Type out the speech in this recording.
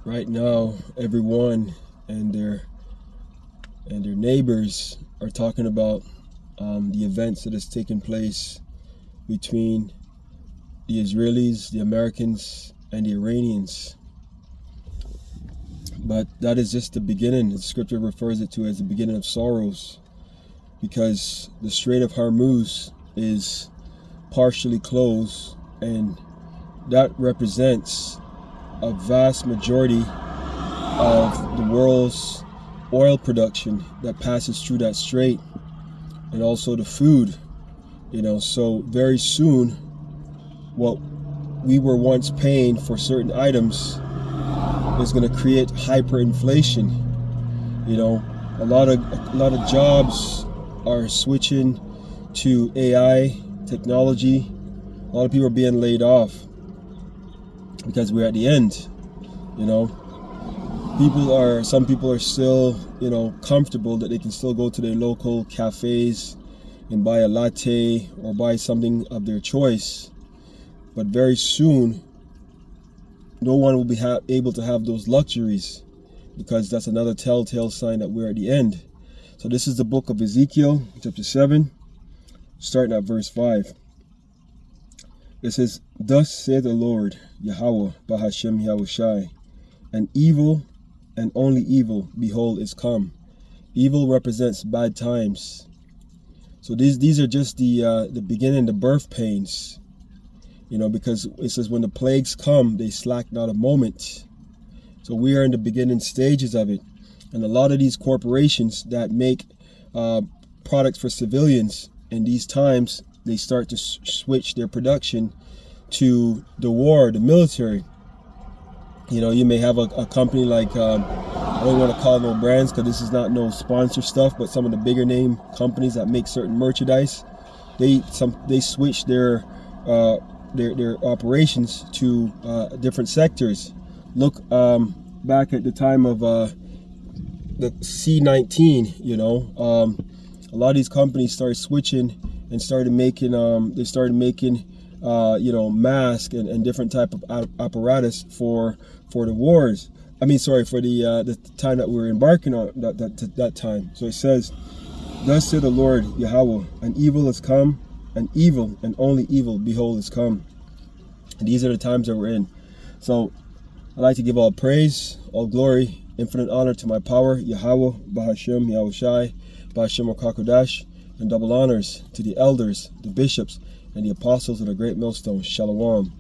Right now, everyone and their neighbors are talking about the events that has taken place between the Israelis, the Americans, and the Iranians. But that is just the beginning. The scripture refers it to as the beginning of sorrows, because the Strait of Hormuz is partially closed, and that represents a vast majority of the world's oil production that passes through that strait, and also the food. So very soon, what we were once paying for certain items is going to create hyperinflation. A lot of jobs are switching to AI technology. A lot of people are being laid off because we're at the end. Some people are still, comfortable that they can still go to their local cafes and buy a latte or buy something of their choice. But very soon, no one will be able to have those luxuries, because that's another telltale sign that we're at the end. So this is the book of Ezekiel, chapter 7, starting at verse 5. It says, "Thus saith the Lord, Yahweh, Bahashem Yahushai, an evil and only evil, behold, is come." Evil represents bad times. So these are just the beginning, the birth pains. Because it says when the plagues come, they slack not a moment. So we are in the beginning stages of it. And a lot of these corporations that make products for civilians in these times, they start to switch their production to the war, the military. You may have a company like, I don't want to call no brands because this is not no sponsor stuff, but some of the bigger name companies that make certain merchandise, they switch their operations to different sectors. Look back at the time of the C-19. A lot of these companies started switching and started making masks and different type of apparatus for the wars. For the time that we're embarking on that time. So it says, "Thus said the Lord Yahweh, an evil has come, an evil and only evil, behold, is come." And these are the times that we're in. So I'd like to give all praise, all glory, infinite honor to my power, Yahweh, Bahashem Yahushai, Bahashem Okakodash, and double honors to the elders, the bishops, and the apostles of the great millstone. Shalom.